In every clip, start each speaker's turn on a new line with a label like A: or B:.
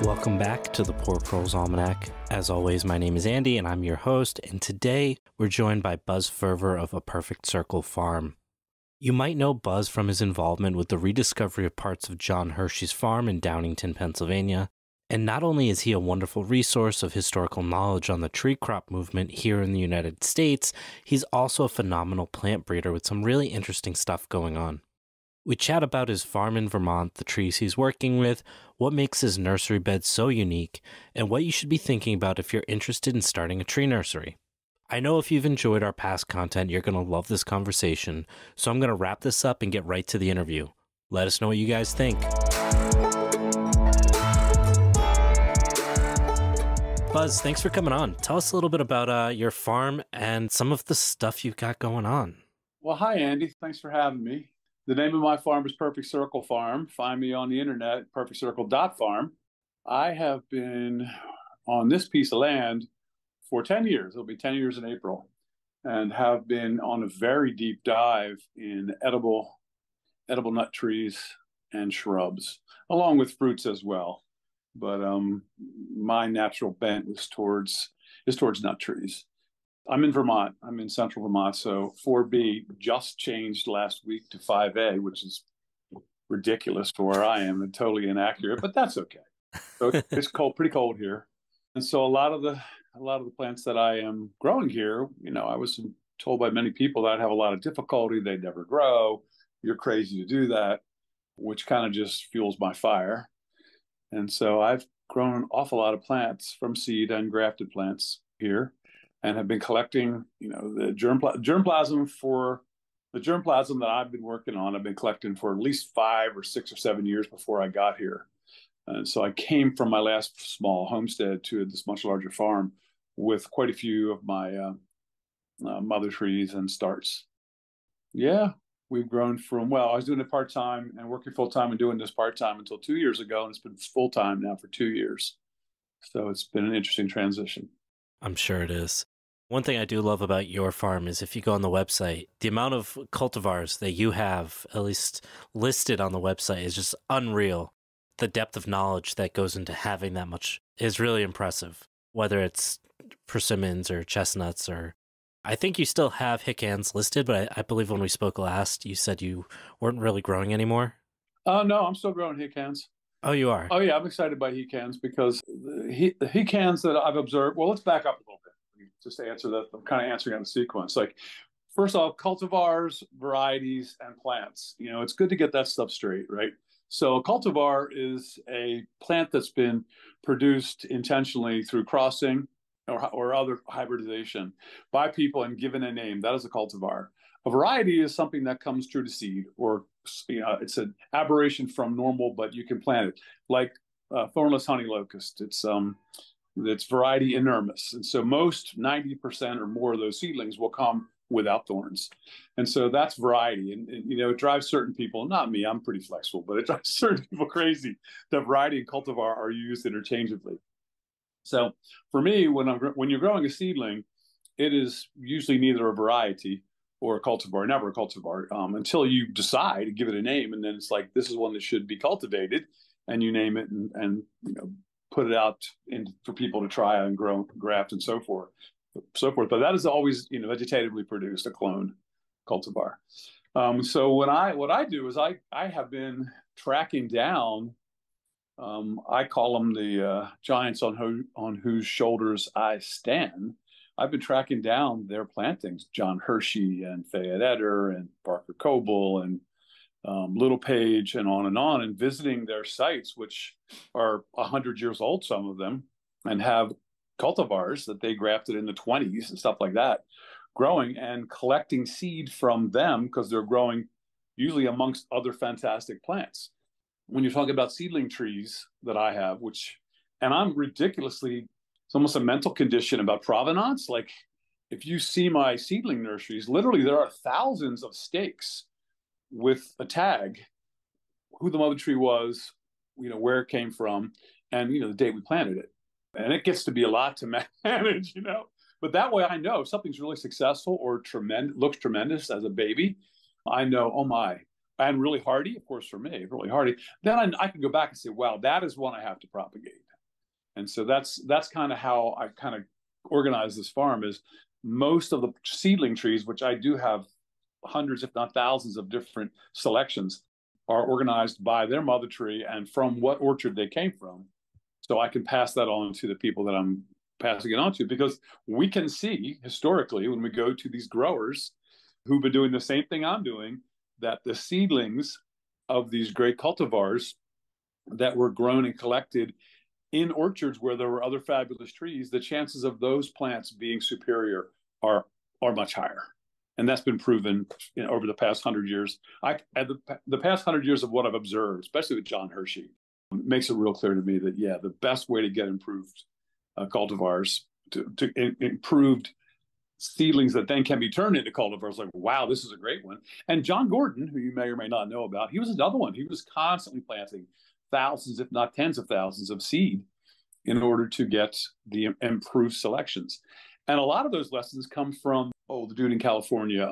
A: Welcome back to the Poor Proles Almanac. As always, my name is Andy and I'm your host, and today we're joined by Buzz Ferver of A Perfect Circle Farm. You might know Buzz from his involvement with the rediscovery of parts of John Hershey's farm in Downingtown, Pennsylvania. And not only is he a wonderful resource of historical knowledge on the tree crop movement here in the United States, he's also a phenomenal plant breeder with some really interesting stuff going on. We chat about his farm in Vermont, the trees he's working with, what makes his nursery bed so unique, and what you should be thinking about if you're interested in starting a tree nursery. I know if you've enjoyed our past content, you're going to love this conversation, so I'm going to wrap this up and get right to the interview. Let us know what you guys think. Buzz, thanks for coming on. Tell us a little bit about your farm and some of the stuff you've got going on.
B: Well, hi, Andy. Thanks for having me. The name of my farm is Perfect Circle Farm. Find me on the internet, perfectcircle.farm. I have been on this piece of land for 10 years. It'll be 10 years in April, and have been on a very deep dive in edible nut trees and shrubs, along with fruits as well. But my natural bent is towards nut trees. I'm in Vermont. I'm in central Vermont. So 4B just changed last week to 5A, which is ridiculous for where I am and totally inaccurate, but that's okay. So it's cold, pretty cold here. And so a lot of the plants that I am growing here, I was told by many people that I'd have a lot of difficulty. They'd never grow. You're crazy to do that, which kind of just fuels my fire. And so I've grown an awful lot of plants from seed and grafted plants here, and have been collecting, the germplasm that I've been working on. I've been collecting for at least 5 or 6 or 7 years before I got here. And so I came from my last small homestead to this much larger farm with quite a few of my mother trees and starts. Yeah, we've grown from, I was doing it part-time and working full-time and doing this part-time until 2 years ago, and it's been full-time now for 2 years. So it's been an interesting transition.
A: I'm sure it is. One thing I do love about your farm is if you go on the website, the amount of cultivars that you have, at least listed on the website, is just unreal. The depth of knowledge that goes into having that much is really impressive, whether it's persimmons or chestnuts or... I think you still have hecans listed, but I believe when we spoke last, you said you weren't really growing anymore.
B: No, I'm still growing hecans.
A: Oh, you are?
B: Oh, yeah, I'm excited by hecans because the hecans that I've observed... Well, let's back up a little bit. Just to answer that, I'm kind of answering on the sequence. Like, first off, cultivars, varieties, and plants. It's good to get that stuff straight, right? So a cultivar is a plant that's been produced intentionally through crossing or other hybridization by people and given a name. That is a cultivar. A variety is something that comes true to seed, or it's an aberration from normal, but you can plant it. Like thornless honey locust. It's variety inermis. And so most 90% or more of those seedlings will come without thorns. And so that's variety. And it drives certain people, not me, I'm pretty flexible, but it drives certain people crazy that variety and cultivar are used interchangeably. So for me, when you're growing a seedling, it is usually neither a variety or a cultivar, never a cultivar, until you decide to give it a name. And then it's like, this is one that should be cultivated, and you name it and put it out for people to try and grow, graft, and so forth. But that is always, vegetatively produced, a clone cultivar. So what I do is I have been tracking down. I call them the giants on whose shoulders I stand. I've been tracking down their plantings: John Hershey and Fayette Eder and Barker Coble and Little Page and on, and visiting their sites, which are 100 years old, some of them, and have cultivars that they grafted in the 20s and stuff like that, growing, and collecting seed from them because they're growing usually amongst other fantastic plants. When you're talking about seedling trees that I have, and I'm ridiculously, it's almost a mental condition about provenance. Like, if you see my seedling nurseries, literally there are thousands of stakes with a tag, who the mother tree was, where it came from, and the date we planted it. And it gets to be a lot to manage, But that way I know if something's really successful or looks tremendous as a baby, I know, oh my, and really hardy, of course, for me, really hardy. Then I can go back and say, wow, that is one I have to propagate. And so that's kind of how I kind of organize this farm. Is most of the seedling trees, which I do have hundreds, if not thousands, of different selections, are organized by their mother tree and from what orchard they came from. So I can pass that on to the people that I'm passing it on to, because we can see historically when we go to these growers who've been doing the same thing I'm doing, that the seedlings of these great cultivars that were grown and collected in orchards where there were other fabulous trees, the chances of those plants being superior are much higher. And that's been proven over the past 100 years. The past 100 years of what I've observed, especially with John Hershey, makes it real clear to me that, yeah, the best way to get improved cultivars, to improved seedlings that then can be turned into cultivars, like, wow, this is a great one. And John Gordon, who you may or may not know about, he was another one. He was constantly planting thousands, if not tens of thousands of seed in order to get the improved selections. And a lot of those lessons come from, the dude in California,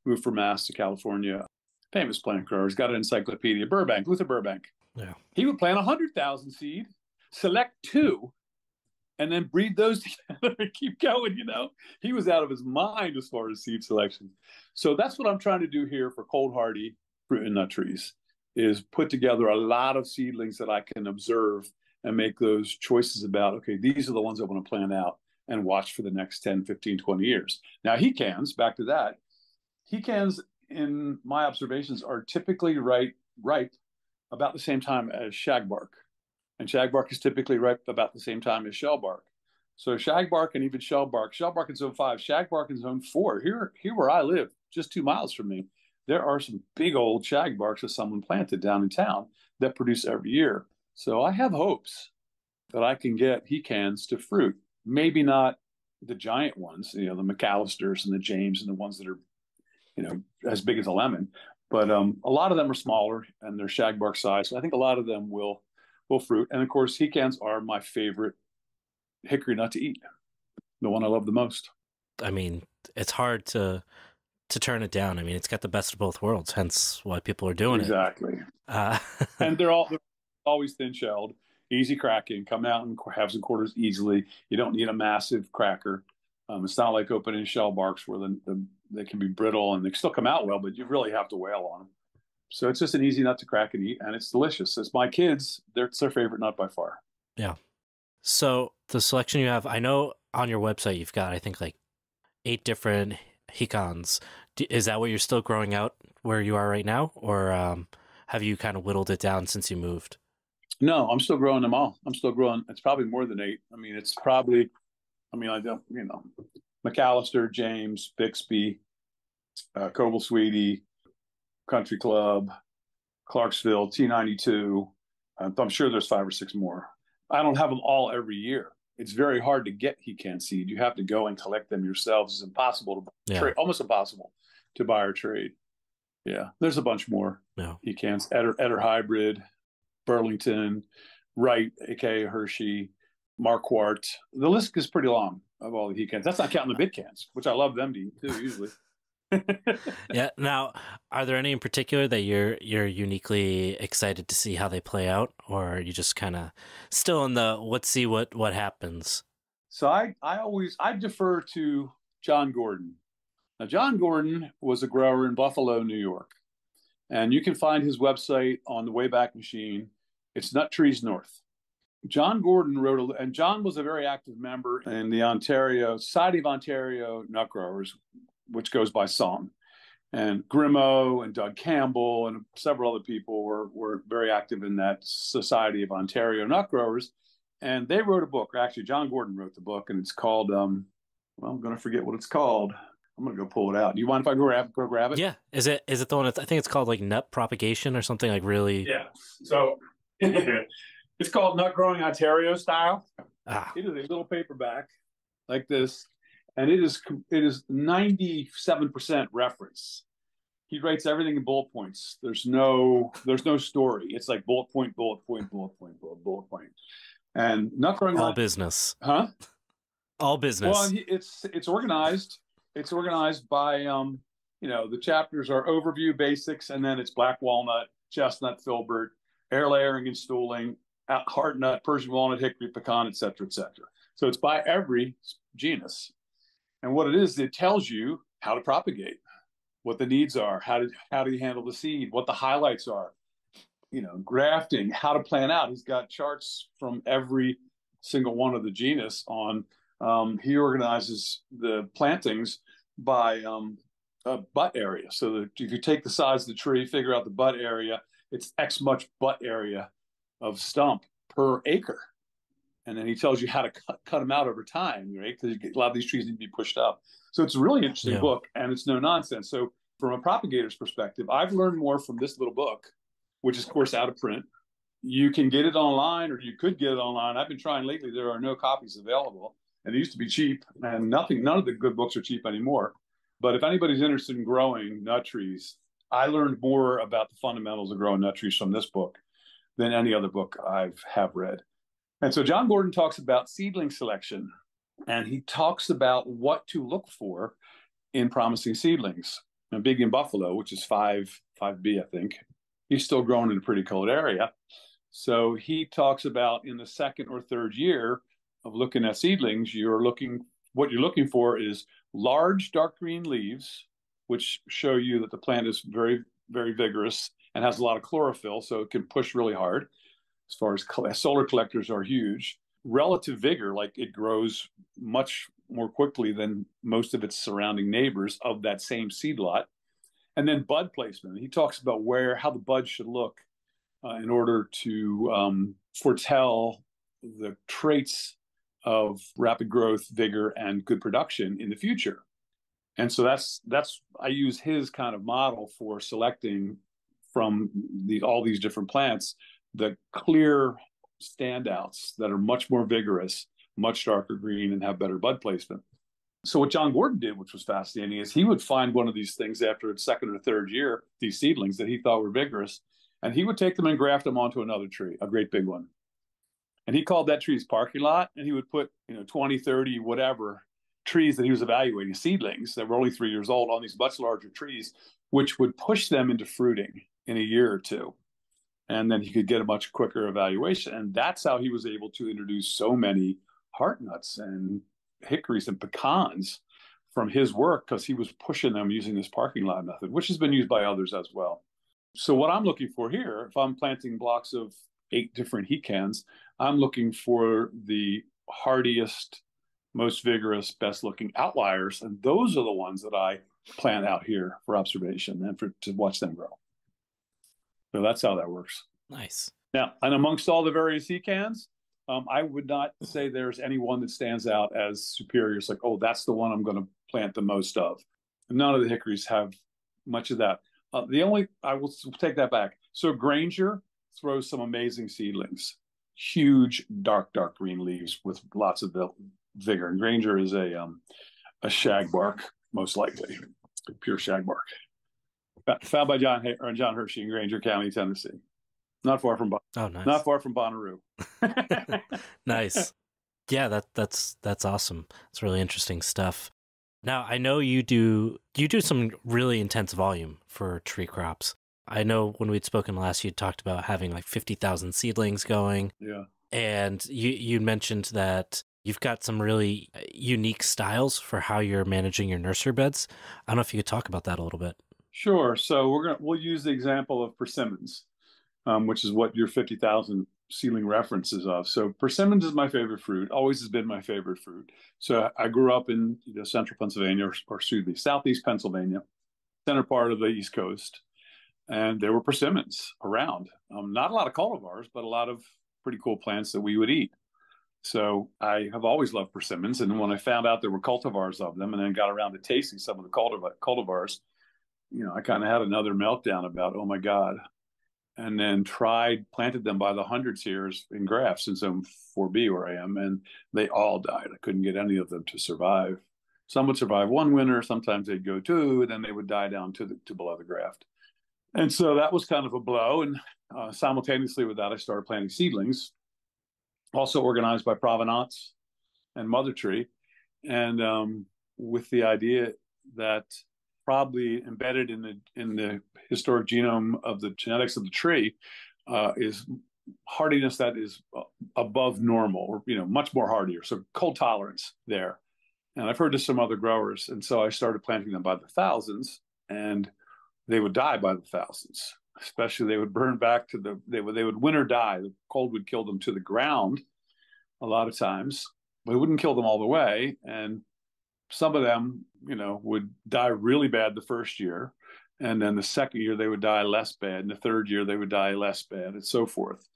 B: moved from Mass to California, famous plant grower. He's got an encyclopedia, Luther Burbank.
A: Yeah.
B: He would plant 100,000 seed, select 2, and then breed those together and keep going, He was out of his mind as far as seed selection. So that's what I'm trying to do here for cold hardy fruit and nut trees, is put together a lot of seedlings that I can observe and make those choices about, okay, these are the ones I want to plant out and watch for the next 10, 15, 20 years. Now, hecans, back to that, hecans, in my observations, are typically ripe about the same time as shagbark. And shagbark is typically ripe about the same time as shellbark. So shagbark and even shellbark in zone 5, shagbark in zone 4. Here where I live, just 2 miles from me, there are some big old shagbarks that someone planted down in town that produce every year. So I have hopes that I can get hecans to fruit. Maybe not the giant ones, the McAllisters and the James and the ones that are, as big as a lemon. But a lot of them are smaller and they're shagbark size. So I think a lot of them will fruit. And of course, hecans are my favorite hickory nut to eat, the one I love the most.
A: I mean, it's hard to turn it down. I mean, it's got the best of both worlds, hence why people are doing
B: exactly.
A: it.
B: And they're always thin-shelled, easy cracking, come out in halves and quarters easily. You don't need a massive cracker. It's not like opening shell barks where they can be brittle and they still come out well, but you really have to wail on them. So it's just an easy nut to crack and eat, and it's delicious. It's my kids, it's their favorite nut by far.
A: Yeah. So the selection you have, I know on your website you've got, I think, like 8 different hecans. Is that what you're still growing out where you are right now? Or have you kind of whittled it down since you moved?
B: No, I'm still growing them all. I'm still growing. It's probably more than 8. I mean, I don't, McAllister, James, Bixby, Coble Sweetie, Country Club, Clarksville, T92. I'm sure there's 5 or 6 more. I don't have them all every year. It's very hard to get hecan seed. You have to go and collect them yourselves. It's impossible to trade, almost impossible to buy or trade. Yeah, there's a bunch more.
A: Yeah.
B: Hecans, Eder Hybrid, Burlington, Wright, aka Hershey, Marquardt. The list is pretty long of all the hecans. That's not counting the bitcans, which I love them to eat too, usually.
A: Yeah. Now, are there any in particular that you're uniquely excited to see how they play out, or are you just kind of still in the let's see what happens?
B: So I defer to John Gordon. Now, John Gordon was a grower in Buffalo, New York, and you can find his website on the Wayback Machine. It's Nut Trees North. John Gordon and John was a very active member in the Society of Ontario Nut Growers, which goes by song. And Grimo and Doug Campbell and several other people were very active in that Society of Ontario Nut Growers. And they wrote a book. Actually, John Gordon wrote the book, and it's called, I'm going to forget what it's called. I'm going to go pull it out. Do you mind if I go grab it?
A: Yeah. Is it the one, I think it's called like nut propagation or something, like really?
B: Yeah. So it's called Nut Growing Ontario Style. It is a little paperback like this. And it is 97% reference. He writes everything in bullet points. There's no story. It's like bullet point, bullet point, bullet point, bullet point. And nut growing
A: all business.
B: Huh?
A: All business.
B: Well, it's organized. It's organized by the chapters are overview, basics, and then it's black walnut, chestnut, filbert, air layering and stooling, heart nut, Persian walnut, hickory, pecan, et cetera, et cetera. So it's by every genus. And what it is, it tells you how to propagate, what the needs are, how do you handle the seed, what the highlights are, grafting, how to plant out. He's got charts from every single one of the genus on. He organizes the plantings by butt area. So that if you take the size of the tree, figure out the butt area, it's X much butt area of stump per acre. And then he tells you how to cut them out over time, right? Because a lot of these trees need to be pushed up. So it's a really interesting book, and it's no nonsense. So from a propagator's perspective, I've learned more from this little book, which is, of course, out of print. You can get it online, or you could get it online. I've been trying lately. There are no copies available, and it used to be cheap, and none of the good books are cheap anymore. But if anybody's interested in growing nut trees, I learned more about the fundamentals of growing nut trees from this book than any other book have read. And so John Gordon talks about seedling selection, and he talks about what to look for in promising seedlings. And Big in Buffalo, which is 5B, I think, he's still growing in a pretty cold area. So he talks about in the second or third year of looking at seedlings, what you're looking for is large dark green leaves, which show you that the plant is very, very vigorous and has a lot of chlorophyll, so it can push really hard. As far as solar collectors are huge, relative vigor, like it grows much more quickly than most of its surrounding neighbors of that same seed lot. And then bud placement. He talks about how the bud should look in order to foretell the traits of rapid growth, vigor, and good production in the future. And so I use his kind of model for selecting from all these different plants the clear standouts that are much more vigorous, much darker green, and have better bud placement. So what John Gordon did, which was fascinating, is he would find one of these things after its second or third year, these seedlings that he thought were vigorous, and he would take them and graft them onto another tree, a great big one. And he called that tree's parking lot, and he would put 20, 30, whatever trees that he was evaluating, seedlings that were only 3 years old, on these much larger trees, which would push them into fruiting in a year or two. And then he could get a much quicker evaluation. And that's how he was able to introduce so many heart nuts and hickories and pecans from his work, because he was pushing them using this parking lot method, which has been used by others as well. So what I'm looking for here, if I'm planting blocks of 8 different hecans, I'm looking for the hardiest, most vigorous, best looking outliers. And those are the ones that I plant out here for observation and to watch them grow. So that's how that works.
A: Nice.
B: Now, and amongst all the various hecans, I would not say there's any one that stands out as superior. It's like, oh, that's the one I'm going to plant the most of. None of the hickories have much of that. I will take that back. So Granger throws some amazing seedlings, huge, dark green leaves with lots of vigor. And Granger is a shagbark, most likely, pure shagbark. Found by John Hershey in Granger County, Tennessee. Not far from
A: nice.
B: Not far from Bonnaroo.
A: Nice. Yeah, that's awesome. It's really interesting stuff. Now, I know you do some really intense volume for tree crops. I know when we'd spoken last, you talked about having like 50,000 seedlings going.
B: Yeah.
A: And you mentioned that you've got some really unique styles for how you're managing your nursery beds. I don't know if you could talk about that a little bit.
B: Sure. So we'll use the example of persimmons, which is what your 50,000 seedling references of. So persimmons is my favorite fruit, always has been my favorite fruit. So I grew up in central Pennsylvania, or southeast Pennsylvania, center part of the East Coast, and there were persimmons around. Not a lot of cultivars, but a lot of pretty cool plants that we would eat. So I have always loved persimmons, and when I found out there were cultivars of them, and then got around to tasting some of the cultivars, I kind of had another meltdown about, oh my God. And then planted them by the hundreds here in grafts in Zone 4B where I am, and they all died. I couldn't get any of them to survive. Some would survive one winter, sometimes they'd go 2, and then they would die down to below the graft. And so that was kind of a blow. And simultaneously with that, I started planting seedlings, also organized by provenance and mother tree, and with the idea that probably embedded in the historic genome of the genetics of the tree is hardiness that is above normal, or much more hardier. So cold tolerance there. And I've heard of some other growers, and so I started planting them by the thousands, and they would die by the thousands. Especially, they would burn back to they would winter die. The cold would kill them to the ground a lot of times, but it wouldn't kill them all the way. And some of them, would die really bad the first year, and then the second year they would die less bad, and the third year they would die less bad, and so forth.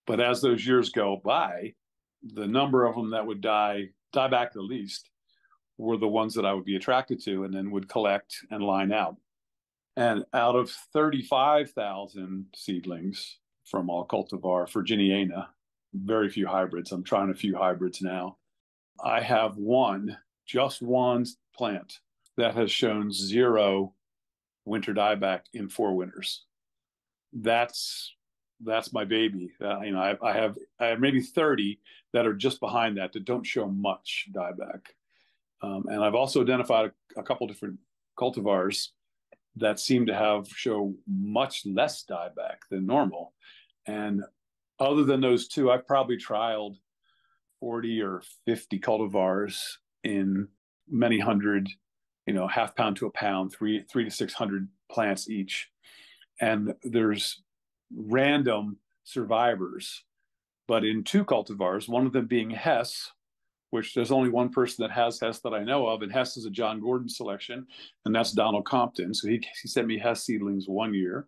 B: But as those years go by, the number of them that would die back the least were the ones that I would be attracted to, and then would collect and line out. And out of 35,000 seedlings from all cultivar Virginiana, very few hybrids. I'm trying a few hybrids now. I have just one plant that has shown 0 winter dieback in 4 winters. That's my baby. I have maybe 30 that are just behind that don't show much dieback. And I've also identified a couple different cultivars that seem to show much less dieback than normal. And other than those two, I've probably trialed 40 or 50 cultivars in many hundred, half pound to a pound, 300 to 600 plants each. And there's random survivors, but in 2 cultivars, one of them being Hess, which there's only one person that has Hess that I know of, and Hess is a John Gordon selection, and that's Donald Compton. So he sent me Hess seedlings one year.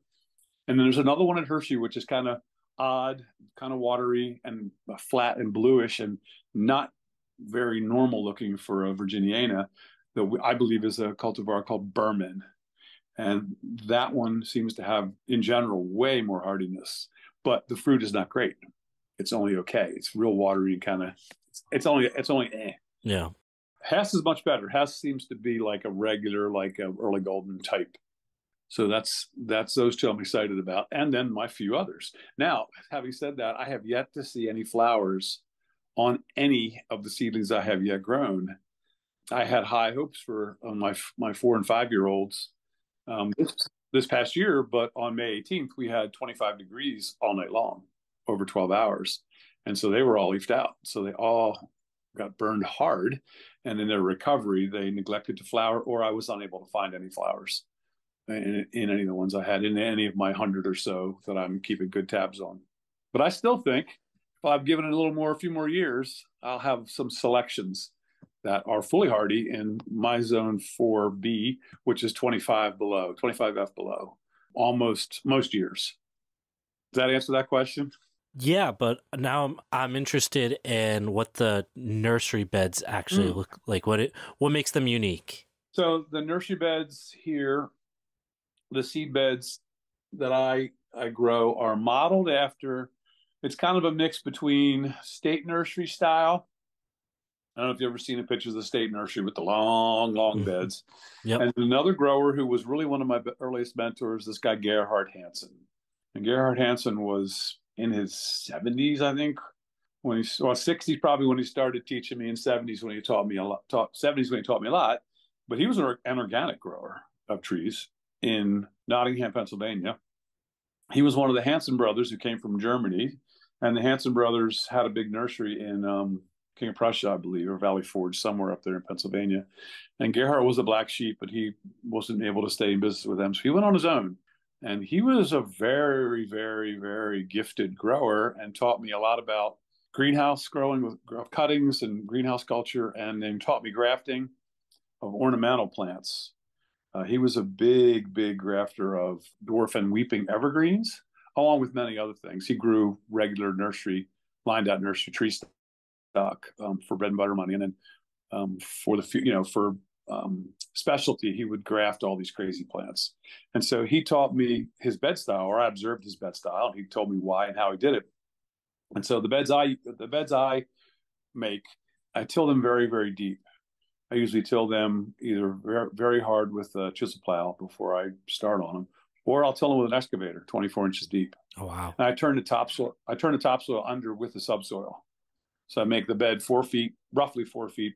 B: And then there's another one at Hershey, which is kind of odd, kind of watery and flat and bluish, and not very normal looking for a Virginiana, that I believe is a cultivar called Berman. And that one seems to have, in general, way more hardiness, but the fruit is not great. It's only okay. It's real watery and kind of, it's only eh.
A: Yeah.
B: Hess is much better. Hess seems to be like a regular, like a early golden type. So that's those two I'm excited about. And then my few others. Now, having said that, I have yet to see any flowers on any of the seedlings I have yet grown. I had high hopes for my 4 and 5 year olds this past year, but on May 18th, we had 25 degrees all night long over 12 hours. And so they were all leafed out. So they all got burned hard. And in their recovery, they neglected to flower, or I was unable to find any flowers in any of the ones I had, in any of my 100 or so that I'm keeping good tabs on. But I still think if I've given it a few more years, I'll have some selections that are fully hardy in my zone 4B, which is 25 below, 25F below, almost most years. Does that answer that question?
A: Yeah, but now I'm interested in what the nursery beds actually look like. What makes them unique?
B: So the nursery beds here, the seed beds that I grow are modeled after, it's kind of a mix between state nursery style. I don't know if you've ever seen a picture of the state nursery with the long beds.
A: Yep.
B: And another grower who was really one of my earliest mentors, this guy, Gerhard Hansen. And Gerhard Hansen was in his 70s, I think, 60s probably when he started teaching me, in 70s when he taught me a lot, 70s when he taught me a lot. But he was an organic grower of trees in Nottingham, Pennsylvania. He was one of the Hansen brothers who came from Germany. And the Hansen brothers had a big nursery in King of Prussia, I believe, or Valley Forge, somewhere up there in Pennsylvania. And Gerhard was a black sheep, but he wasn't able to stay in business with them. So he went on his own. And he was a very, very, very gifted grower and taught me a lot about greenhouse growing with cuttings and greenhouse culture, and then taught me grafting of ornamental plants. He was a big, big grafter of dwarf and weeping evergreens, along with many other things. He grew regular lined out nursery tree stock for bread and butter money, and then for specialty, he would graft all these crazy plants. And so he taught me his bed style, or I observed his bed style, and he told me why and how he did it. And so the beds I make, I till them very, very deep. I usually till them either very, very hard with a chisel plow before I start on them, or I'll till them with an excavator, 24 inches deep.
A: Oh, wow.
B: And I turn the topsoil under with the subsoil. So I make the bed roughly 4 feet,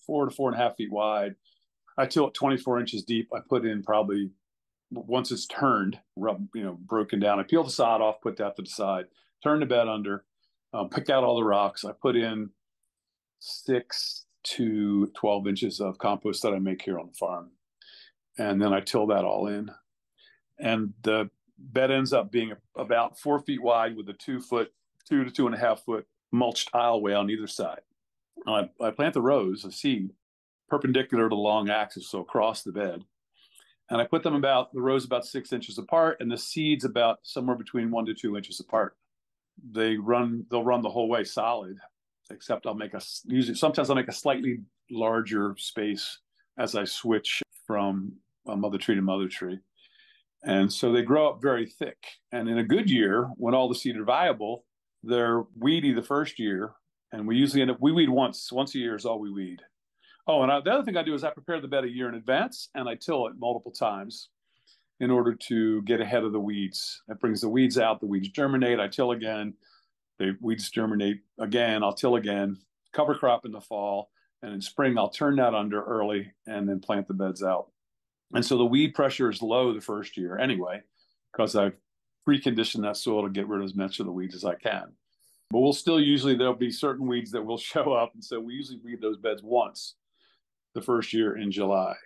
B: 4 to 4.5 feet wide. I till it 24 inches deep. I put in probably, once it's turned, broken down, I peel the sod off, put that to the side. turned the bed under, picked out all the rocks. I put in 6 to 12 inches of compost that I make here on the farm. And then I till that all in. And the bed ends up being about 4 feet wide with a 2 to 2.5 foot mulched aisleway on either side. I plant the rows of seed perpendicular to the long axis, so across the bed. And I put them the rows about 6 inches apart, and the seeds about somewhere between 1 to 2 inches apart. They'll run the whole way solid, except sometimes I'll make a slightly larger space as I switch from mother tree to mother tree. And so they grow up very thick. And in a good year, when all the seed are viable, they're weedy the first year. And we usually we weed once a year is all we weed. Oh, and the other thing I do is I prepare the bed a year in advance, and I till it multiple times in order to get ahead of the weeds. That brings the weeds out, the weeds germinate, I till again, the weeds germinate again, I'll till again, cover crop in the fall, and in spring I'll turn that under early and then plant the beds out. And so the weed pressure is low the first year anyway, because I've preconditioned that soil to get rid of as much of the weeds as I can. But there'll be certain weeds that will show up, and so we usually weed those beds once the first year in July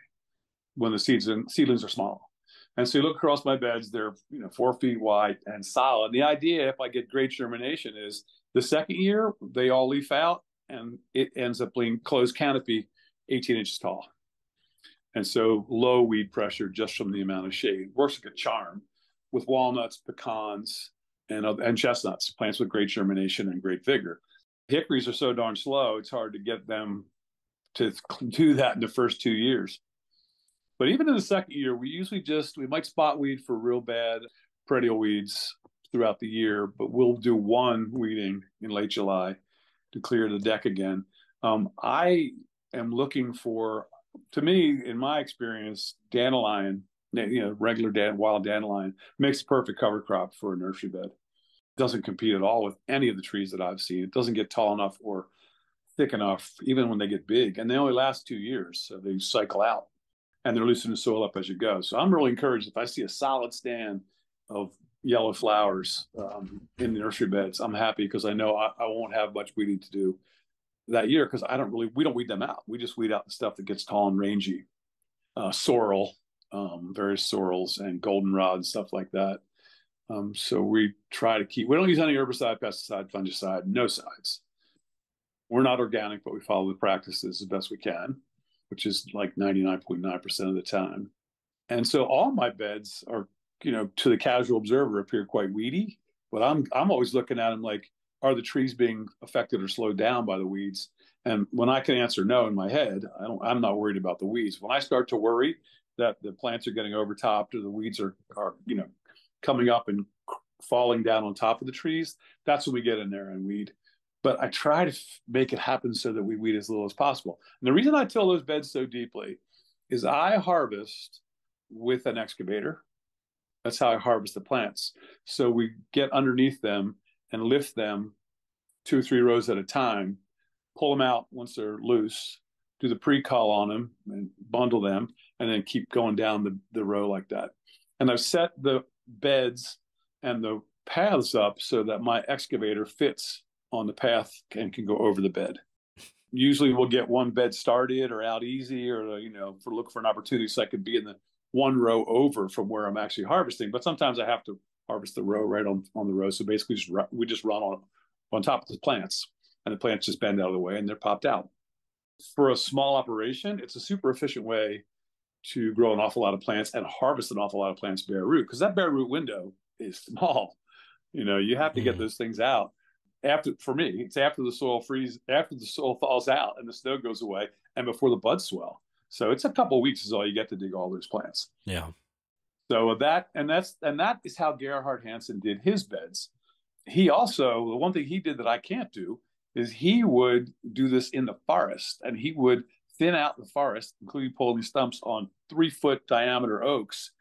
B: when the seedlings are small. And so you look across my beds, they're 4 feet wide and solid. The idea, if I get great germination, is the second year they all leaf out and it ends up being closed canopy 18 inches tall. And so low weed pressure just from the amount of shade. Works like a charm with walnuts, pecans, and chestnuts, plants with great germination and great vigor. Hickories are so darn slow, it's hard to get them to do that in the first 2 years. But even in the second year, we might spot weed for real bad perennial weeds throughout the year, but we'll do one weeding in late July to clear the deck again. I am looking for, to me, in my experience, dandelion, regular wild dandelion makes a perfect cover crop for a nursery bed. It doesn't compete at all with any of the trees that I've seen. It doesn't get tall enough or thick enough, even when they get big, and they only last 2 years, so they cycle out, and they're loosening the soil up as you go. So I'm really encouraged if I see a solid stand of yellow flowers in the nursery beds. I'm happy because I know I won't have much weeding to do that year because we don't weed them out. We just weed out the stuff that gets tall and rangy, sorrel, various sorrels, and goldenrod, stuff like that. So we don't use any herbicide, pesticide, fungicide, no sides. We're not organic, but we follow the practices as best we can, which is like 99.9% of the time. And so all my beds are, to the casual observer, appear quite weedy, but I'm always looking at them like, are the trees being affected or slowed down by the weeds? And when I can answer no in my head, I'm not worried about the weeds. When I start to worry that the plants are getting overtopped or the weeds are coming up and falling down on top of the trees, that's when we get in there and weed. But I try to make it happen so that we weed as little as possible. And the reason I till those beds so deeply is I harvest with an excavator. That's how I harvest the plants. So we get underneath them and lift them 2 or 3 rows at a time, pull them out once they're loose, do the pre-cull on them and bundle them, and then keep going down the row like that. And I've set the beds and the paths up so that my excavator fits on the path and can go over the bed. Usually we'll get one bed started or out easy, or look for an opportunity so I could be in the one row over from where I'm actually harvesting. But sometimes I have to harvest the row right on the row. So basically we just run on top of the plants, and the plants just bend out of the way and they're popped out. For a small operation, it's a super efficient way to grow an awful lot of plants and harvest an awful lot of plants bare root, because that bare root window is small. You have to get those things out. For me, it's after the soil thaws out and the snow goes away and before the buds swell. So it's a couple of weeks is all you get to dig all those plants.
A: Yeah.
B: So that is how Gerhard Hansen did his beds. He also, the one thing he did that I can't do is he would do this in the forest, and he would thin out the forest, including pulling stumps on 3-foot diameter oaks,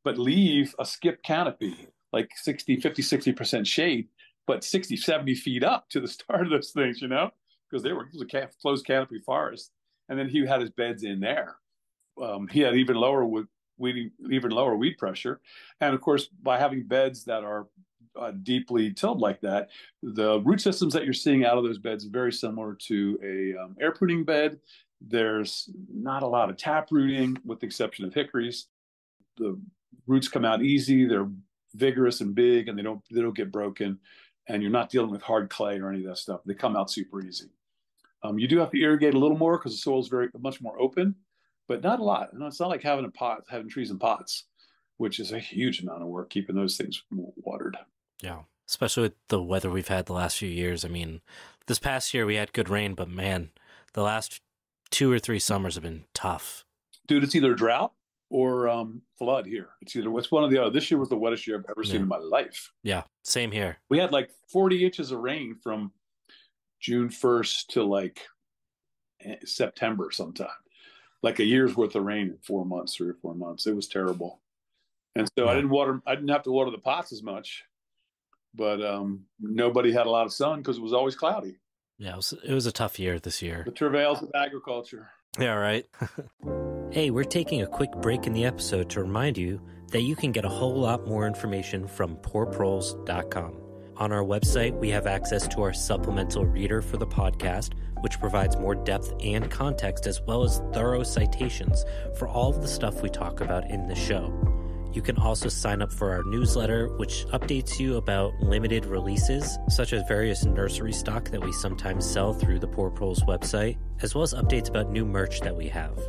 B: but leave a skip canopy, like 60% shade, but 60, 70 feet up to the start of those things, because it was a closed canopy forest. And then he had his beds in there. He had even lower weed pressure. And of course, by having beds that are deeply tilled like that, the root systems that you're seeing out of those beds are very similar to a air pruning bed. There's not a lot of tap rooting, with the exception of hickories. The roots come out easy. They're vigorous and big, and they don't get broken. And you're not dealing with hard clay or any of that stuff. They come out super easy. You do have to irrigate a little more because the soil is much more open, but not a lot. It's not like having trees in pots, which is a huge amount of work keeping those things watered.
A: Yeah, especially with the weather we've had the last few years. I mean, this past year we had good rain, but man, the last 2 or 3 summers have been tough.
B: Dude, it's either drought or flood here. It's one or the other. This year was the wettest year I've ever seen in my life.
A: Yeah, same here.
B: We had like 40 inches of rain from June 1st to like September sometime, like a year's worth of rain in 4 months, 3 or 4 months. It was terrible. And so I didn't have to water the pots as much, but nobody had a lot of sun because it was always cloudy.
A: Yeah, it was a tough year this year.
B: The travails of agriculture.
A: Yeah, right. Hey, we're taking a quick break in the episode to remind you that you can get a whole lot more information from poorproles.com. On our website, we have access to our supplemental reader for the podcast, which provides more depth and context, as well as thorough citations for all of the stuff we talk about in the show. You can also sign up for our newsletter, which updates you about limited releases, such as various nursery stock that we sometimes sell through the Poor Proles website, as well as updates about new merch that we have.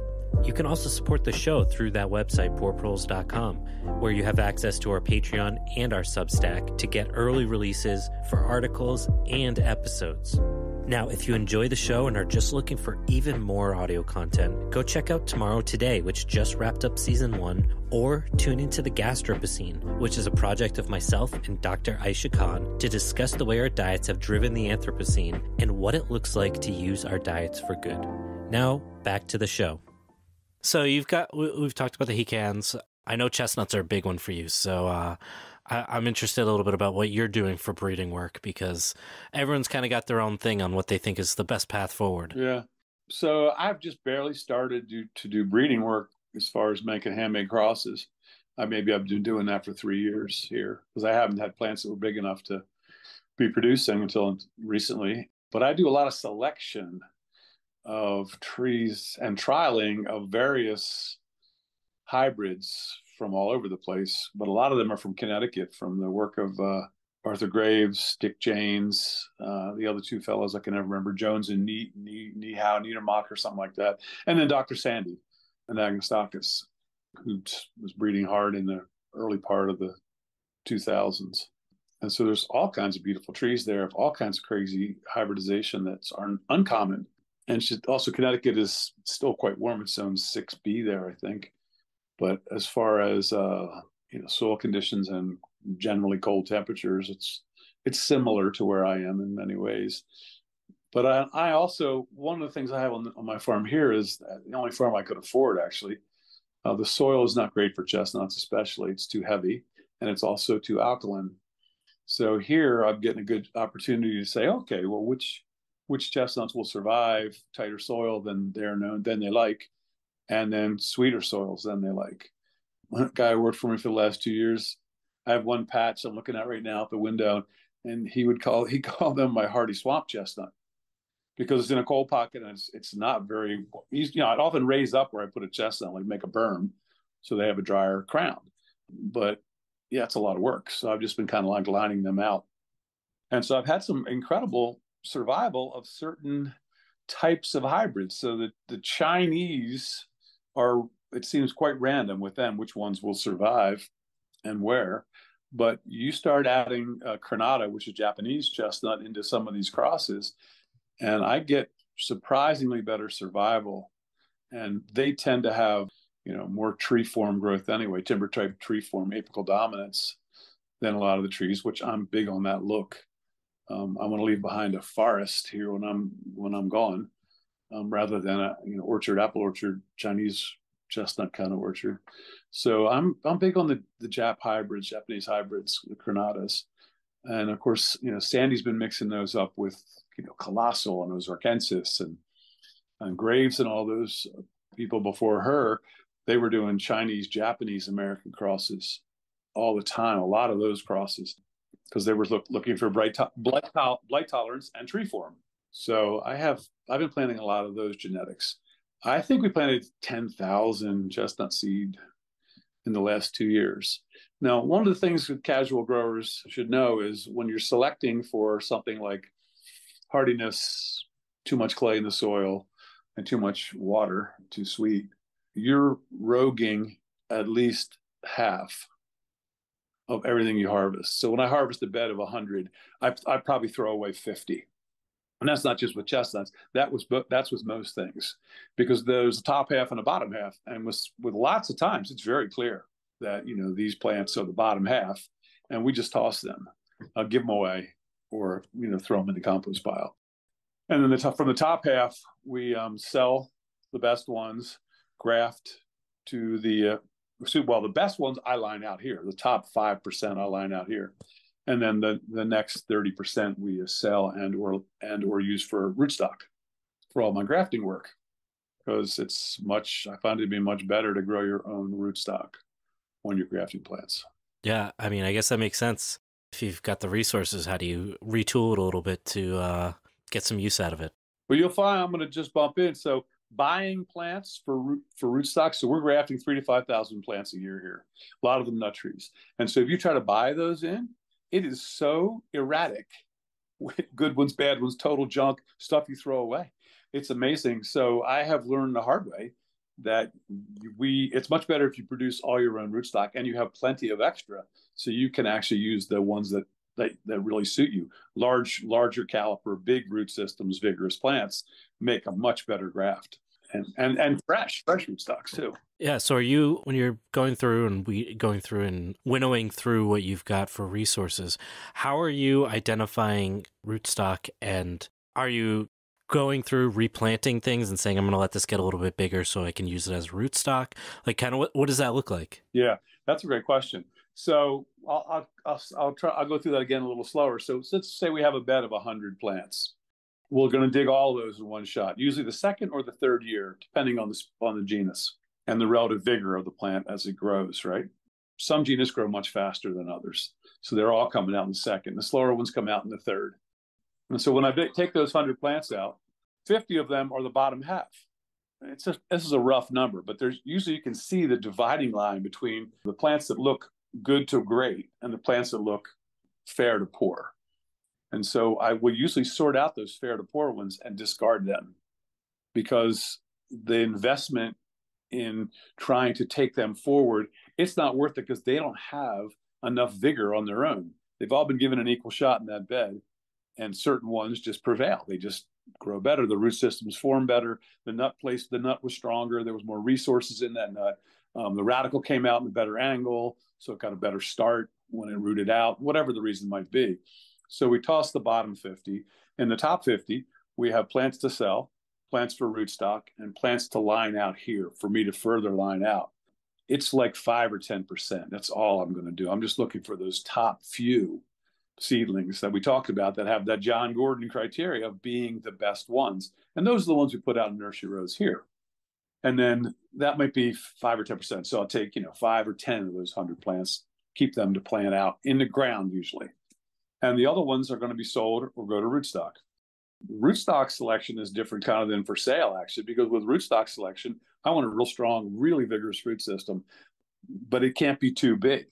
A: You can also support the show through that website, poorproles.com, where you have access to our Patreon and our Substack to get early releases for articles and episodes. Now, if you enjoy the show and are just looking for even more audio content, go check out Tomorrow Today, which just wrapped up season 1, or tune into the Gastropocene, which is a project of myself and Dr. Aisha Khan to discuss the way our diets have driven the Anthropocene and what it looks like to use our diets for good. Now, back to the show. So we've talked about the hecans. I know chestnuts are a big one for you, so I'm interested a little bit about what you're doing for breeding work, because everyone's kind of got their own thing on what they think is the best path forward.
B: Yeah. So I've just barely started to do breeding work as far as making handmade crosses. I've been doing that for 3 years here because I haven't had plants that were big enough to be producing until recently. But I do a lot of selection of trees and trialing of various hybrids from all over the place, but a lot of them are from Connecticut, from the work of Arthur Graves, Dick Janes, the other 2 fellows I can never remember, Jones and Niedermock or something like that, and then Dr. Sandy and Agnostocus, who was breeding hard in the early part of the 2000s. And so there's all kinds of beautiful trees there of all kinds of crazy hybridization that's uncommon. And also, Connecticut is still quite warm. It's zone 6B there, I think. But as far as soil conditions and generally cold temperatures, it's similar to where I am in many ways. But I also, one of the things I have on my farm here is the only farm I could afford, actually. The soil is not great for chestnuts, especially. It's too heavy, and it's also too alkaline. So here I'm getting a good opportunity to say, okay, well, which chestnuts will survive tighter soil than they like, and then sweeter soils than they like. One guy who worked for me for the last 2 years, I have one patch I'm looking at right now out the window, and he called them my hardy swamp chestnut because it's in a cold pocket and it's not very easy. I'd often raise up where I put a chestnut, like make a berm, so they have a drier crown. But yeah, it's a lot of work. So I've just been kind of like lining them out. And so I've had some incredible survival of certain types of hybrids. So the Chinese are, it seems quite random with them which ones will survive and where. But you start adding Granada, which is Japanese chestnut, into some of these crosses, and I get surprisingly better survival. And they tend to have, more tree form growth anyway, timber type tree form, apical dominance than a lot of the trees, which I'm big on that look. I want to leave behind a forest here when I'm gone, rather than a apple orchard, Chinese chestnut kind of orchard. So I'm big on the Japanese hybrids, the Granadas, and of course Sandy's been mixing those up with Colossal and Ozarkensis and Graves and all those people before her. They were doing Chinese, Japanese, American crosses all the time. A lot of those crosses. because they were looking for blight tolerance and tree form. So I've been planting a lot of those genetics. I think we planted 10,000 chestnut seed in the last 2 years. Now, one of the things that casual growers should know is when you're selecting for something like hardiness, too much clay in the soil, and too much water, too sweet, you're roguing at least half of everything you harvest. So when I harvest a bed of 100, I probably throw away 50. And that's not just with chestnuts. That's with most things, because there's a top half and a bottom half, and with lots of times it's very clear that these plants are the bottom half, and we just toss them, give them away, or throw them in the compost pile. And then from the top half, we sell the best ones, graft to the the best ones I line out here. The top 5% I line out here. And then the next 30% we sell and or use for rootstock for all my grafting work, because I find it to be much better to grow your own rootstock when you're grafting plants.
A: Yeah, I mean, I guess that makes sense. If you've got the resources, how do you retool it a little bit to get some use out of it?
B: Well, you'll find I'm going to just bump in. So buying plants for rootstock. So we're grafting 3,000 to 5,000 plants a year here. A lot of them nut trees. And so if you try to buy those in, it is so erratic. Good ones, bad ones, total junk, stuff you throw away. It's amazing. So I have learned the hard way that it's much better if you produce all your own rootstock and you have plenty of extra, so you can actually use the ones that really suit you. Larger caliper, big root systems, vigorous plants make a much better graft, and fresh rootstocks too.
A: Yeah. So when you're going through and winnowing through what you've got for resources, how are you identifying rootstock, and are you going through replanting things and saying, I'm going to let this get a little bit bigger so I can use it as rootstock? Like, kind of what does that look like?
B: Yeah, that's a great question. So I'll go through that again a little slower. So let's say we have a bed of 100 plants. We're going to dig all those in one shot, usually the second or the third year, depending on the genus and the relative vigor of the plant as it grows, right? Some genus grow much faster than others, so they're all coming out in the second. The slower ones come out in the third. And so when I take those 100 plants out, 50 of them are the bottom half. This is a rough number, but there's usually, you can see the dividing line between the plants that look good to great and the plants that look fair to poor. And so I will usually sort out those fair to poor ones and discard them, because the investment in trying to take them forward, it's not worth it, because they don't have enough vigor on their own. They've all been given an equal shot in that bed, and certain ones just prevail. They just grow better. The root systems form better. The nut was stronger. There was more resources in that nut. The radical came out in a better angle, so it got a better start when it rooted out, whatever the reason might be. So we toss the bottom 50. In the top 50, we have plants to sell, plants for rootstock, and plants to line out here for me to further line out. It's like 5 or 10%. That's all I'm going to do. I'm just looking for those top few seedlings that we talked about that have that John Gordon criteria of being the best ones. And those are the ones we put out in nursery rows here. And then that might be 5 or 10%. So I'll take, 5 or 10 of those 100 plants, keep them to plant out in the ground usually. And the other ones are going to be sold or go to rootstock. Rootstock selection is different kind of than for sale, actually, because with rootstock selection, I want a real strong, really vigorous root system, but it can't be too big.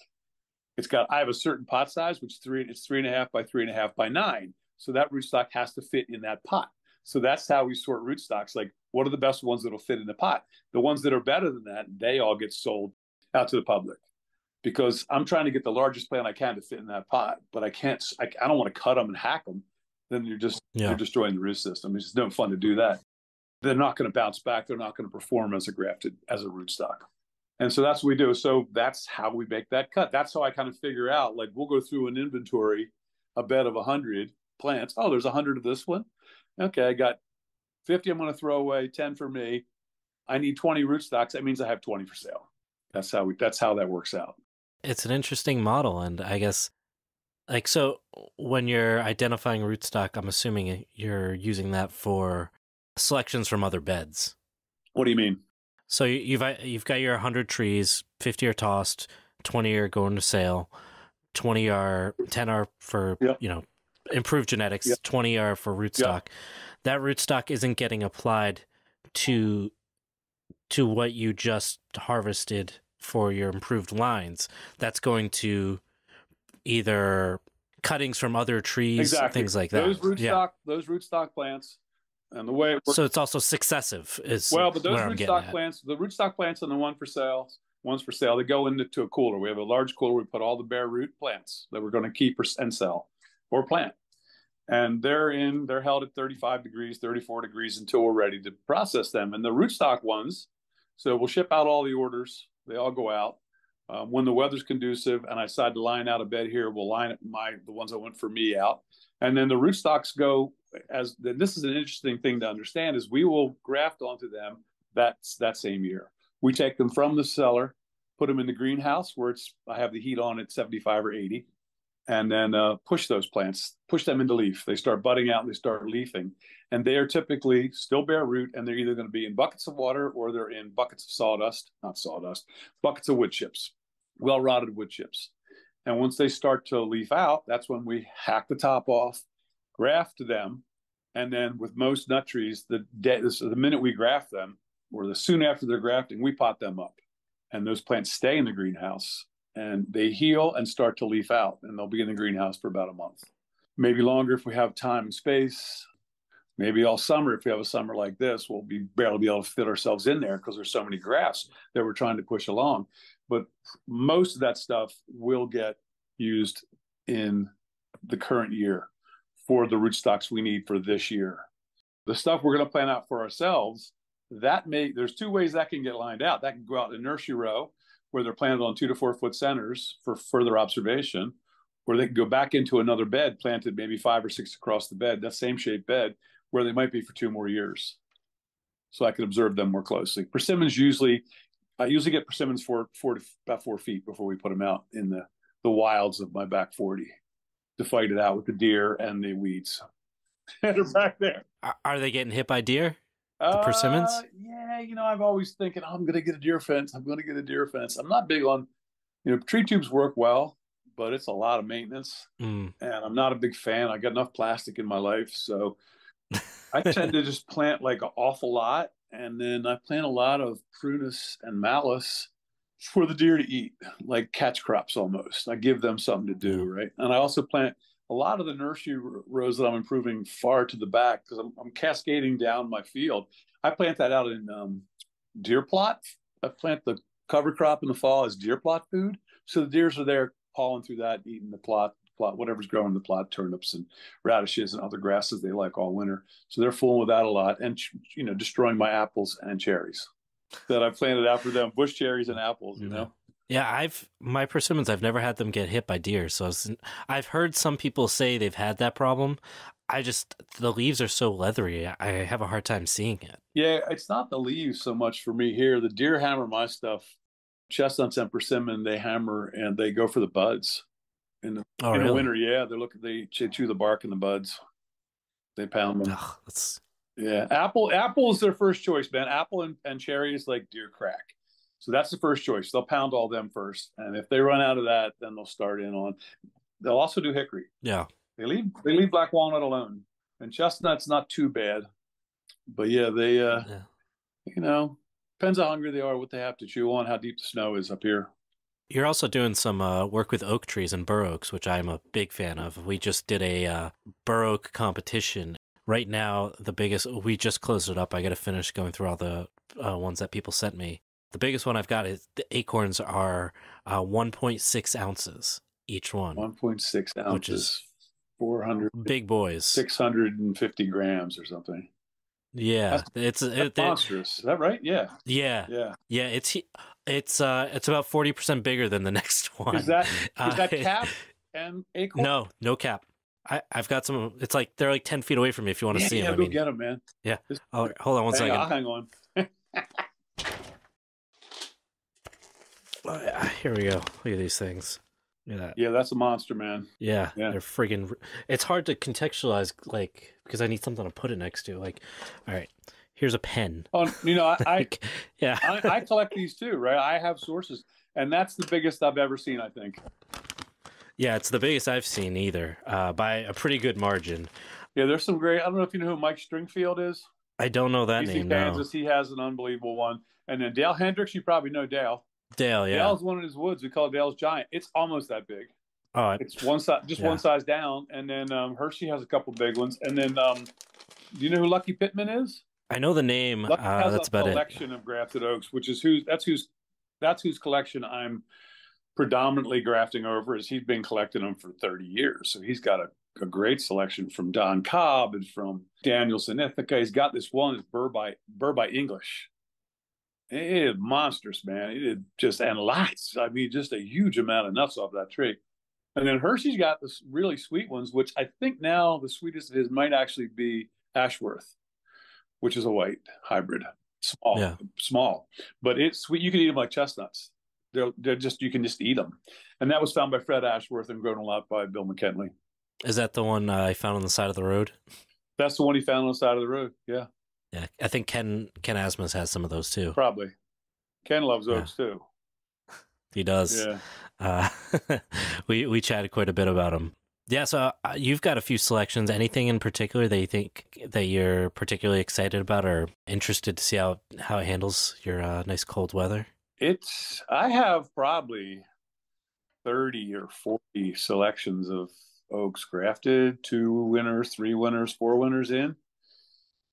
B: I have a certain pot size, which it's 3.5 by 3.5 by 9. So that rootstock has to fit in that pot. So that's how we sort rootstocks. Like, what are the best ones that'll fit in the pot? The ones that are better than that, they all get sold out to the public, because I'm trying to get the largest plant I can to fit in that pot, but I don't want to cut them and hack them. Then you're destroying the root system. It's just no fun to do that. They're not going to bounce back. They're not going to perform as a rootstock. And so that's what we do. So that's how we make that cut. That's how I kind of figure out, like, we'll go through an inventory, a bed of 100 plants. Oh, there's 100 of this one. Okay, I got 50 I'm going to throw away, 10 for me. I need 20 rootstocks. That means I have 20 for sale. That's how that works out.
A: It's an interesting model. And I guess, like, so when you're identifying rootstock, I'm assuming you're using that for selections from other beds.
B: What do you mean?
A: So you've got your 100 trees, 50 are tossed, 20 are going to sale. 20 are 10 are for
B: Yep.
A: you know, improved genetics,
B: Yep.
A: 20 are for rootstock. That rootstock isn't getting applied to what you just harvested for your improved lines. That's going to either cuttings from other trees,
B: Exactly.
A: things like that.
B: Those rootstock plants, and the way it works.
A: So it's also successive is
B: Well, but those
A: where I'm getting
B: rootstock
A: at.
B: plants, the rootstock plants and the one's for sale, they go into a cooler. We have a large cooler. We put all the bare root plants that we're going to keep and sell or plant. And they're held at 35 degrees, 34 degrees until we're ready to process them. And the rootstock ones, so we'll ship out all the orders. They all go out. When the weather's conducive and I decide to line out a bed here, we'll line the ones that went for me out. And then the rootstocks go this is an interesting thing to understand, is we will graft onto them that same year. We take them from the cellar, put them in the greenhouse where I have the heat on at 75 or 80, and then push them into leaf. They start budding out and they start leafing. And they are typically still bare root, and they're either going to be in buckets of water or they're in buckets of buckets of wood chips, well-rotted wood chips. And once they start to leaf out, that's when we hack the top off, graft them, and then with most nut trees, the minute we graft them, or the soon after they're grafting, we pot them up. And those plants stay in the greenhouse, and they heal and start to leaf out, and they'll be in the greenhouse for about a month. Maybe longer if we have time and space. Maybe all summer, if we have a summer like this, we'll barely be able to fit ourselves in there because there's so many grafts that we're trying to push along. But most of that stuff will get used in the current year for the rootstocks we need for this year. The stuff we're going to plant out for ourselves, there's two ways that can get lined out. That can go out in a nursery row where they're planted on 2 to 4 foot centers for further observation, or they can go back into another bed planted maybe 5 or 6 across the bed, that same shaped bed, where they might be for 2 more years. So I can observe them more closely. Persimmons I usually get persimmons for about 4 feet before we put them out in the wilds of my back 40 to fight it out with the deer and the weeds. They're back there.
A: Are they getting hit by deer? The persimmons?
B: Yeah, I've always thinking, I'm going to get a deer fence. I'm not big on, tree tubes work well, but it's a lot of maintenance. And I'm not a big fan. I got enough plastic in my life. So I tend to just plant like an awful lot. And then I plant a lot of prunus and malus for the deer to eat, like catch crops almost. I give them something to do, right? And I also plant a lot of the nursery rows that I'm improving far to the back because I'm cascading down my field. I plant that out in deer plot. I plant the cover crop in the fall as deer plot food. So the deers are there hauling through that, eating the plot, whatever's growing in the plot, turnips and radishes and other grasses they like all winter. So they're fooling with that a lot and, destroying my apples and cherries that I planted out for them, bush cherries and apples,
A: Yeah, my persimmons, I've never had them get hit by deer. So I've heard some people say they've had that problem. The leaves are so leathery. I have a hard time seeing it.
B: Yeah, it's not the leaves so much for me here. The deer hammer my stuff. Chestnuts and persimmon, they hammer and they go for the buds. In the winter, yeah, they chew the bark and the buds. They pound them. Yeah, apple is their first choice, man. Apple and cherry is like deer crack. So that's the first choice. They'll pound all them first. And if they run out of that, then they'll start in on. They'll also do hickory.
A: Yeah.
B: They leave black walnut alone. And chestnut's not too bad. But yeah, they depends how hungry they are, what they have to chew on, how deep the snow is up here.
A: You're also doing some work with oak trees and bur oaks, which I'm a big fan of. We just did a bur oak competition. Right now, we just closed it up. I got to finish going through all the ones that people sent me. The biggest one I've got is the acorns are 1.6 ounces each one.
B: 1.6 ounces.
A: Which is
B: 400.
A: Big boys.
B: 650 grams or something.
A: Yeah.
B: That's monstrous. Is that right? Yeah.
A: Yeah. It's about 40% bigger than the next one.
B: Is that cap and acorn?
A: No cap. I've got some. It's like they're like 10 feet away from me. If you want to see them,
B: go get them, man.
A: Yeah. Hold on one second.
B: I'll hang on.
A: Here we go. Look at these things.
B: Yeah, that's a monster, man.
A: Yeah, they're friggin'. It's hard to contextualize, because I need something to put it next to. All right, here's a pen.
B: Oh, I
A: yeah,
B: I collect these too, right? I have sources, and that's the biggest I've ever seen, I think.
A: Yeah, it's the biggest I've seen either, by a pretty good margin.
B: Yeah, there's some great. I don't know if you know who Mike Stringfield is.
A: I don't know that
B: He's in
A: name, no.
B: Kansas. He has an unbelievable one. And then Dale Hendricks, you probably know Dale.
A: Dale, yeah.
B: Dale's one in his woods. We call it Dale's Giant. It's almost that big.
A: Oh,
B: It's one size, just
A: yeah.
B: one size down. And then Hershey has a couple big ones. And then, do you know who Lucky Pittman is?
A: I know the name.
B: Lucky has
A: That's
B: a
A: about it.
B: collection of grafted oaks, which is that's whose collection I'm predominantly grafting over. Is he's been collecting them for 30 years, so he's got a great selection from Don Cobb and from Danielson Ithaca. He's got this one, it's Burr by English. It is monstrous, man. It is just, and lots. I mean, just a huge amount of nuts off that tree. And then Hershey's got this really sweet ones, which I think now the sweetest of his might actually be Ashworth, which is a white hybrid. Small, but it's sweet. You can eat them like chestnuts. They're just, you can just eat them. And that was found by Fred Ashworth and grown a lot by Bill McKinley.
A: Is that the one I found on the side of the road?
B: That's the one he found on the side of the road. Yeah.
A: Yeah. I think Ken Asmus has some of those too.
B: Probably. Ken loves oaks too.
A: He does.
B: Yeah.
A: We chatted quite a bit about him. Yeah. So you've got a few selections. Anything in particular that you think that you're particularly excited about or interested to see how it handles your nice cold weather?
B: I have probably 30 or 40 selections of oaks grafted, 2 winners, 3 winners, 4 winners in.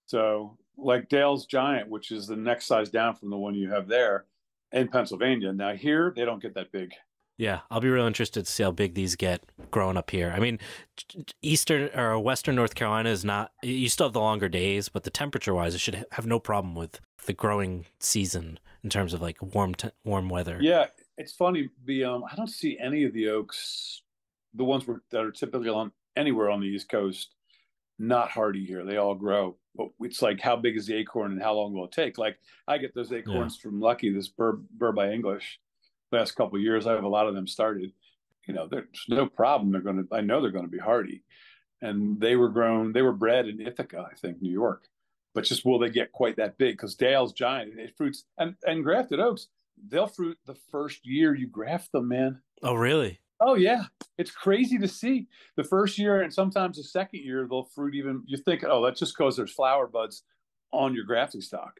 B: So like Dale's Giant, which is the next size down from the one you have there in Pennsylvania. Now here, they don't get that big.
A: Yeah, I'll be real interested to see how big these get growing up here. I mean, eastern or western North Carolina is not, you still have the longer days, but the temperature-wise, it should have no problem with the growing season in terms of like warm weather.
B: Yeah, it's funny. I don't see any of the oaks, the ones that are typically on anywhere on the East Coast, not hardy here. They all grow. But it's like, how big is the acorn and how long will it take? Like, I get those acorns from Lucky, this Burr by English. Last couple of years, I have a lot of them started. You know, there's no problem. I know they're going to be hardy. And they were bred in Ithaca, I think, New York. But just, will they get quite that big? Because Dale's Giant, it fruits, and grafted oaks, they'll fruit the first year you graft them, man.
A: Oh, really?
B: Oh, yeah. It's crazy to see. The first year and sometimes the second year, they'll fruit even, you think, oh, that's just because there's flower buds on your grafting stock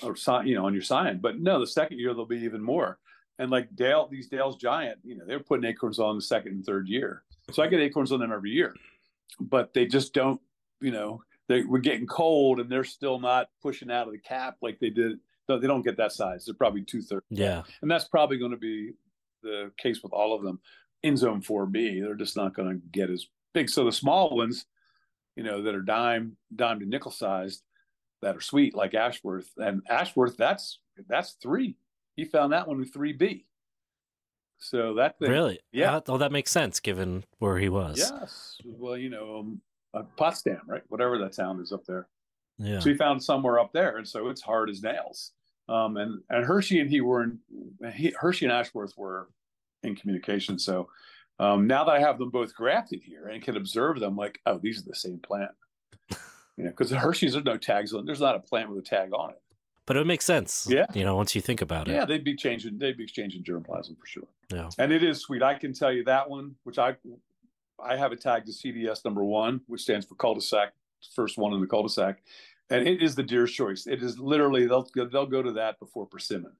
B: or, you know, on your sign. But no, the second year, there'll be even more. And like these Dale's Giant, you know, they're putting acorns on the second and third year. So I get acorns on them every year. But they just don't, you know, we're getting cold and they're still not pushing out of the cap like they did. They don't get that size. They're probably 2/3.
A: Yeah.
B: And that's probably going to be the case with all of them in zone 4B. They're just not going to get as big. So the small ones, you know, that are dime to nickel sized, that are sweet, like Ashworth. And Ashworth, that's 3. He found that one with 3B. So that thing,
A: really,
B: yeah.
A: Well, that makes sense given where he was.
B: Yes. Well, you know, Potsdam, right? Whatever that town is up there.
A: Yeah.
B: So he found somewhere up there, and so it's hard as nails. And Hershey and Hershey and Ashworth were in communication. So now that I have them both grafted here and can observe them, like, oh, these are the same plant. You know, because the Hershey's, there's no tags on. There's not a plant with a tag on it.
A: But it would make sense.
B: Yeah.
A: You know, once you think about it.
B: Yeah, they'd be exchanging germplasm for sure.
A: Yeah.
B: And it is sweet. I can tell you that one, which I have it tagged as CDS number 1, which stands for cul-de-sac, first one in the cul-de-sac. And it is the deer's choice. It is literally, they'll go to that before persimmon.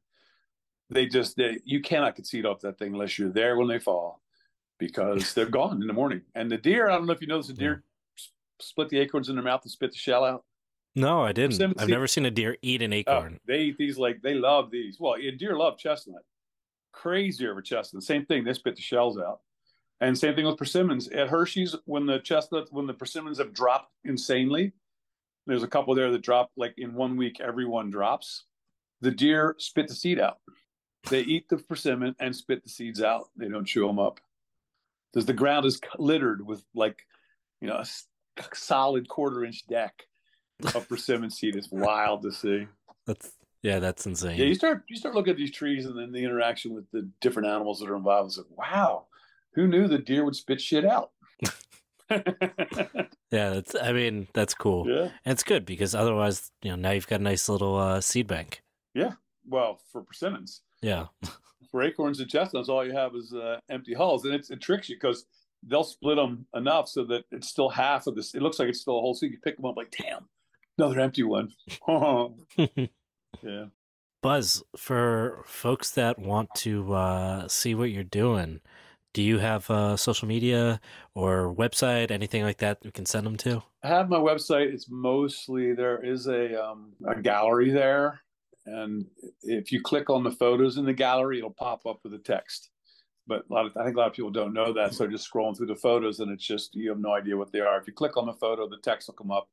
B: You cannot concede off that thing unless you're there when they fall, because they're gone in the morning. And the deer, I don't know if you know this, the deer split the acorns in their mouth and spit the shell out.
A: No, I didn't. I've never seen a deer eat an acorn.
B: Oh, they eat these like, they love these. Well, deer love chestnut. Crazy over chestnut. Same thing. They spit the shells out. And same thing with persimmons. At Hershey's, when the persimmons have dropped insanely, there's a couple there that drop like in 1 week, every one drops. The deer spit the seed out. They eat the persimmon and spit the seeds out. They don't chew them up. Because the ground is littered with, like, you know, a solid 1/4-inch deck of persimmon seed. Is wild to see.
A: That's insane.
B: Yeah, you start looking at these trees and then the interaction with the different animals that are involved. It's like, wow, who knew the deer would spit shit out?
A: Yeah, that's cool.
B: Yeah,
A: and it's good because otherwise, you know, now you've got a nice little seed bank.
B: Yeah, well, for persimmons.
A: Yeah.
B: for acorns and chestnuts, all you have is empty hulls, and it tricks you because they'll split them enough so that it's still half of this. It looks like it's still a whole seed. You pick them up like, damn, another empty one. Yeah.
A: Buzz, for folks that want to see what you're doing, do you have social media or website, anything like that we can send them to?
B: I have my website. It's mostly, there is a gallery there. And if you click on the photos in the gallery, it'll pop up with a text. But I think a lot of people don't know that. So just scrolling through the photos and it's just, you have no idea what they are. If you click on the photo, the text will come up.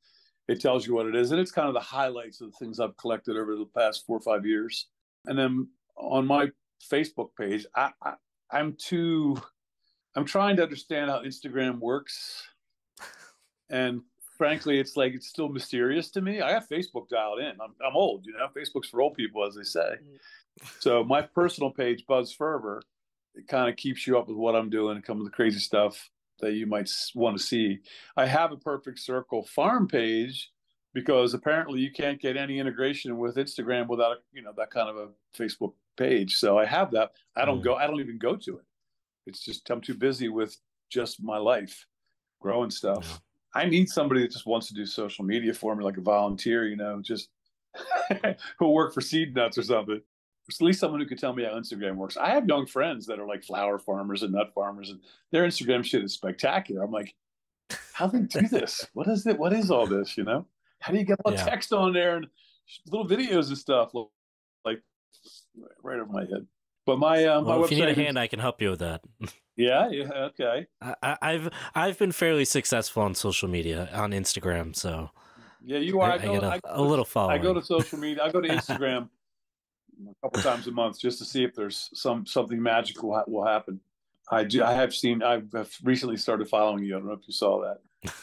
B: It tells you what it is. And it's kind of the highlights of the things I've collected over the past 4 or 5 years. And then on my Facebook page, I'm trying to understand how Instagram works. And frankly, it's still mysterious to me. I have Facebook dialed in. I'm old, Facebook's for old people, as they say. So my personal page, Buzz Ferver, it kind of keeps you up with what I'm doing and some of the crazy stuff that you might want to see. I have a Perfect Circle farm page because apparently you can't get any integration with Instagram without, that kind of a Facebook page. So I have that. I don't even go to it. It's just, I'm too busy with just my life, growing stuff. I need somebody that just wants to do social media for me, like a volunteer, just who'll work for Seed Nuts or something. At least someone who could tell me how Instagram works. I have young friends that are like flower farmers and nut farmers, and their Instagram shit is spectacular. I'm like, how do they do this? What is it? What is all this? How do you get all the text on there and little videos and stuff? Like right over my head. But my my
A: if you need a
B: website
A: hand, I can help you with that.
B: Yeah, okay.
A: I've been fairly successful on social media, on Instagram, so
B: yeah, you are.
A: I get a little following.
B: I go to social media. I go to Instagram a couple times a month just to see if there's something magical will happen. I've recently started following you. I don't know if you saw that,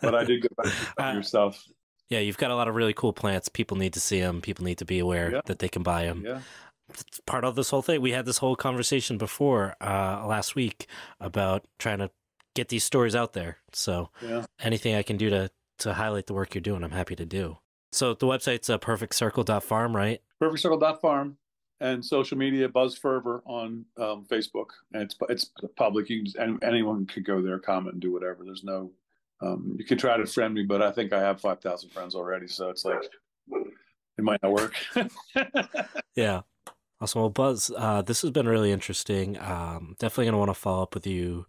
B: but I did go back to your stuff.
A: Yeah, you've got a lot of really cool plants. People need to see them. People need to be aware that they can buy them.
B: Yeah.
A: It's part of this whole thing. We had this whole conversation before last week about trying to get these stories out there. So anything I can do to highlight the work you're doing, I'm happy to do. So the website's perfectcircle.farm, right?
B: Perfectcircle.farm, and social media, Buzz Ferver on Facebook. And it's public. Anyone could go there, comment, and do whatever. There's no, you can try to friend me, but I think I have 5,000 friends already. So it's like, it might not work.
A: Yeah. Awesome. Well, Buzz, this has been really interesting. Definitely going to want to follow up with you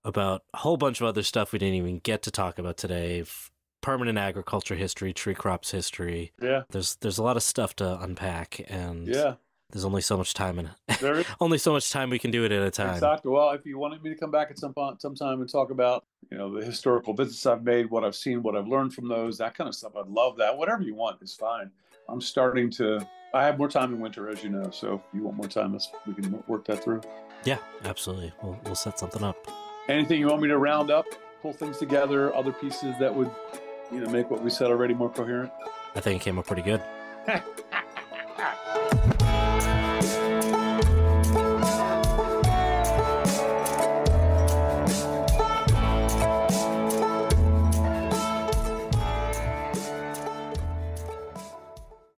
A: about a whole bunch of other stuff we didn't even get to talk about today. Permanent agriculture history, tree crops history. Yeah. There's a lot of stuff to unpack, and there's only so much time only so much time we can do it at a time.
B: Exactly. Well, if you wanted me to come back at some time and talk about, the historical visits I've made, what I've seen, what I've learned from those, that kind of stuff, I'd love that. Whatever you want is fine. I have more time in winter, as you know, so if you want more time, we can work that through.
A: Yeah, absolutely. We'll set something up.
B: Anything you want me to round up, pull things together, other pieces that would, make what we said already more coherent?
A: I think it came up pretty good.